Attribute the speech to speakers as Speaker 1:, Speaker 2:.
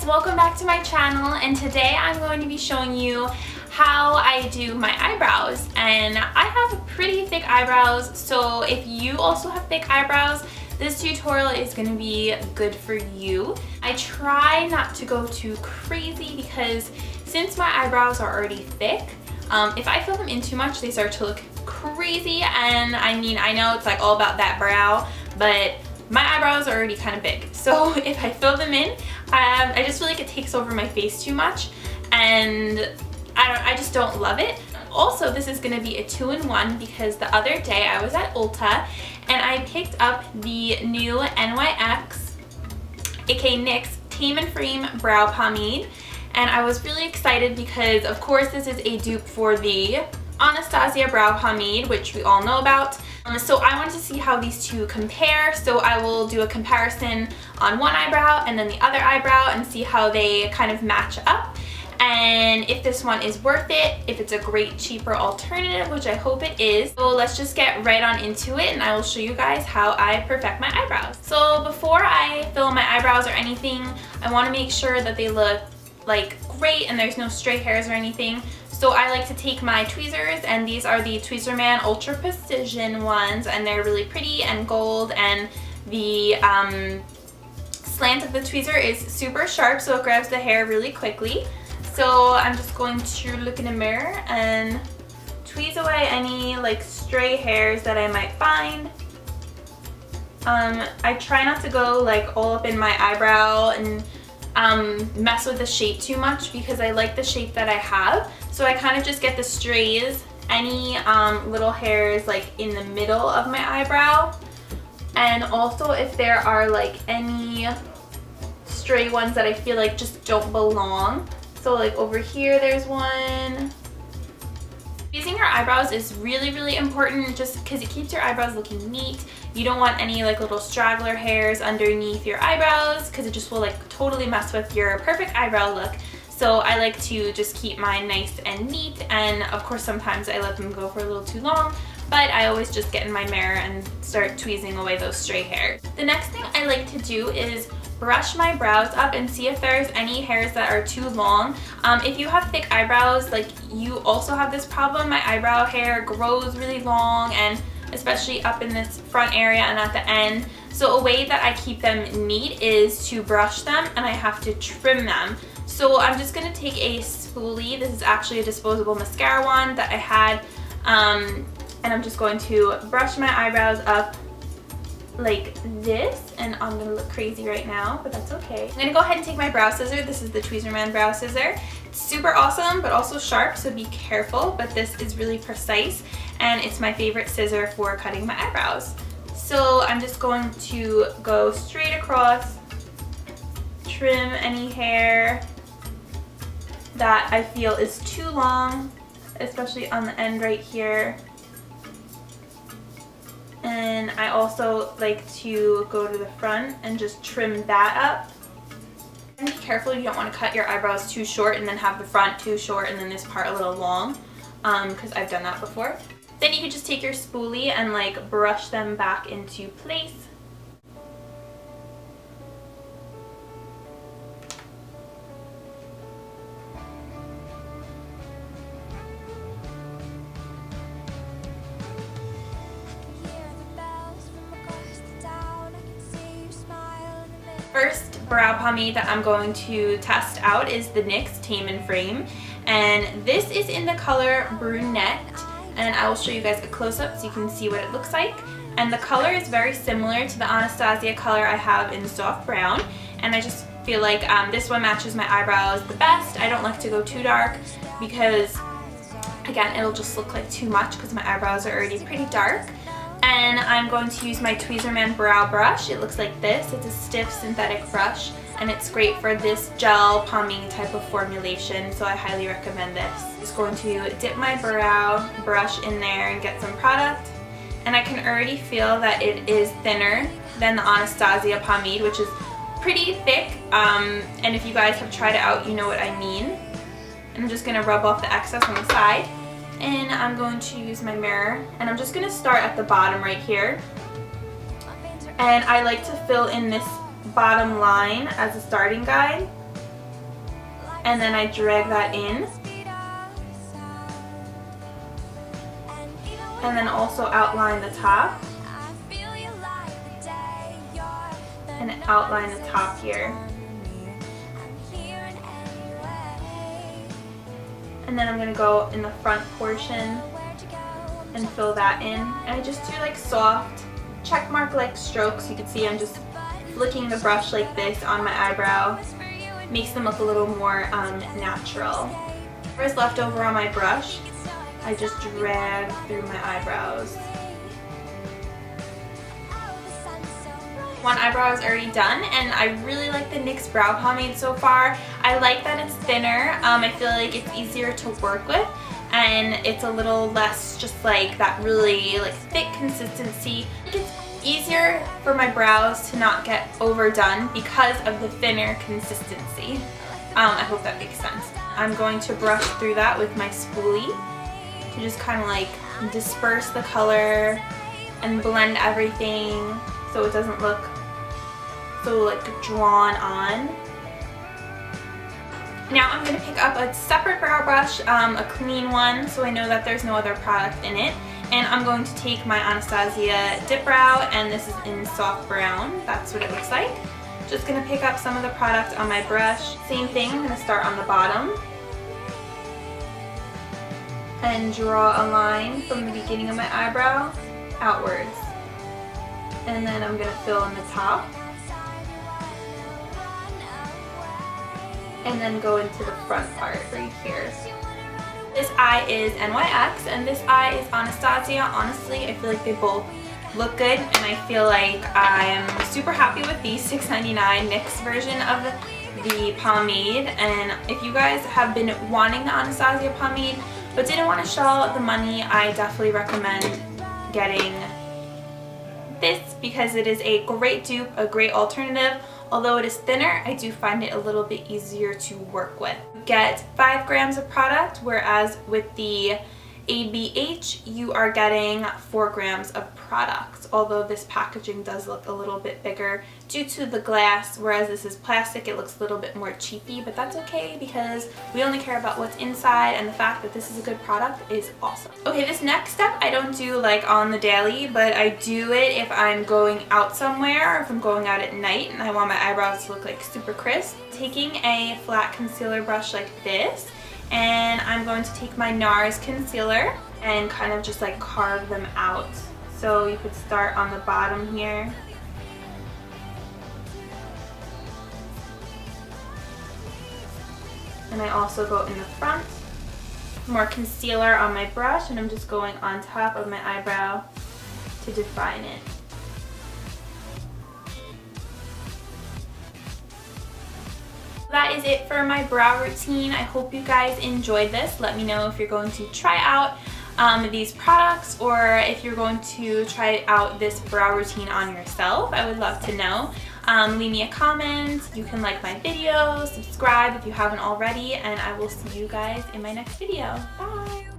Speaker 1: guys, welcome back to my channel, and today I'm going to be showing you how I do my eyebrows. And I have pretty thick eyebrows, so if you also have thick eyebrows, this tutorial is going to be good for you. I try not to go too crazy because since my eyebrows are already thick, if I fill them in too much, they start to look crazy. And I mean, I know it's like all about that brow, but my eyebrows are already kind of big, so if I fill them in, I just feel like it takes over my face too much, and I just don't love it. Also, this is going to be a 2-in-1 because the other day I was at Ulta and I picked up the new NYX, aka NYX Tame&Frame Brow Pomade, and I was really excited because of course this is a dupe for the Anastasia Brow Pomade, which we all know about. So I wanted to see how these two compare, so I will do a comparison on one eyebrow and then the other eyebrow and see how they kind of match up, and if this one is worth it, if it's a great cheaper alternative, which I hope it is. So let's just get right on into it and I will show you guys how I perfect my eyebrows. So before I fill my eyebrows or anything, I want to make sure that they look like great and there's no stray hairs or anything. So I like to take my tweezers, and these are the Tweezerman Ultra Precision ones, and they're really pretty and gold, and the slant of the tweezer is super sharp, so it grabs the hair really quickly. So I'm just going to look in a mirror and tweeze away any like stray hairs that I might find. I try not to go like all up in my eyebrow and mess with the shape too much because I like the shape that I have. So I kind of just get the strays, any little hairs like in the middle of my eyebrow, and also if there are like any stray ones that I feel like just don't belong. So like over here there's one. Tweezing your eyebrows is really important just because it keeps your eyebrows looking neat. You don't want any like little straggler hairs underneath your eyebrows because it just will like totally mess with your perfect eyebrow look. So I like to just keep mine nice and neat, and of course sometimes I let them go for a little too long, but I always just get in my mirror and start tweezing away those stray hairs. The next thing I like to do is brush my brows up and see if there's any hairs that are too long. If you have thick eyebrows, like you also have this problem, my eyebrow hair grows really long, and especially up in this front area and at the end. So a way that I keep them neat is to brush them, and I have to trim them. So I'm just going to take a spoolie. This is actually a disposable mascara wand that I had, and I'm just going to brush my eyebrows up like this, and I'm going to look crazy right now, but that's okay. I'm going to go ahead and take my brow scissor. This is the Tweezerman brow scissor. It's super awesome but also sharp, so be careful, but this is really precise and it's my favorite scissor for cutting my eyebrows. So I'm just going to go straight across, trim any hair that I feel is too long, especially on the end right here. And I also like to go to the front and just trim that up. And be careful, you don't want to cut your eyebrows too short and then have the front too short and then this part a little long, because I've done that before. Then you can just take your spoolie and like brush them back into place. First brow pomade that I'm going to test out is the NYX Tame&Frame, and this is in the color Brunette, and I will show you guys a close-up so you can see what it looks like. And the color is very similar to the Anastasia color I have in Soft Brown, and I just feel like this one matches my eyebrows the best. I don't like to go too dark because again it'll just look like too much because my eyebrows are already pretty dark. And I'm going to use my Tweezerman brow brush. It looks like this. It's a stiff synthetic brush, and it's great for this gel pomade type of formulation, so I highly recommend this. I'm just going to dip my brow brush in there and get some product, and I can already feel that it is thinner than the Anastasia pomade, which is pretty thick, and if you guys have tried it out, you know what I mean. And I'm just going to rub off the excess on the side. And I'm going to use my mirror, and I'm just going to start at the bottom right here, and I like to fill in this bottom line as a starting guide. and then I drag that in. And then also outline the top. And outline the top here. And then I'm going to go in the front portion and fill that in. And I just do like soft check mark like strokes. You can see I'm just flicking the brush like this on my eyebrow. Makes them look a little more natural. Whatever's left over on my brush, I just drag through my eyebrows. One eyebrow is already done, and I really like the NYX brow pomade so far. I like that it's thinner. I feel like it's easier to work with, and it's a little less just like that really like thick consistency. It's easier for my brows to not get overdone because of the thinner consistency. I hope that makes sense. I'm going to brush through that with my spoolie to just kind of like disperse the color and blend everything so it doesn't look so like drawn on. Now I'm going to pick up a separate brow brush, a clean one, so I know that there's no other product in it. And I'm going to take my Anastasia Dip Brow, and this is in soft brown. That's what it looks like. Just going to pick up some of the product on my brush. Same thing, I'm going to start on the bottom and draw a line from the beginning of my eyebrow outwards. And then I'm going to fill in the top. And then go into the front part right here. This eye is NYX and this eye is Anastasia. Honestly, I feel like they both look good, and I feel like I'm super happy with the $6.99 NYX version of the pomade. And if you guys have been wanting the Anastasia pomade but didn't want to shell out the money, I definitely recommend getting this because it is a great dupe, a great alternative. Although it is thinner, I do find it a little bit easier to work with. Get 5 grams of product, whereas with the ABH, you are getting 4 grams of product. Although this packaging does look a little bit bigger due to the glass, whereas this is plastic, it looks a little bit more cheapy, but that's okay because we only care about what's inside, and the fact that this is a good product is awesome. Okay, this next step I don't do like on the daily, but I do it if I'm going out somewhere or if I'm going out at night and I want my eyebrows to look like super crisp. Taking a flat concealer brush like this, and I'm going to take my NARS concealer and kind of just like carve them out. So you could start on the bottom here. And I also go in the front. More concealer on my brush, and I'm just going on top of my eyebrow to define it. That is it for my brow routine. I hope you guys enjoyed this. Let me know if you're going to try out these products, or if you're going to try out this brow routine on yourself. I would love to know. Leave me a comment. You can like my video, subscribe if you haven't already, and I will see you guys in my next video. Bye!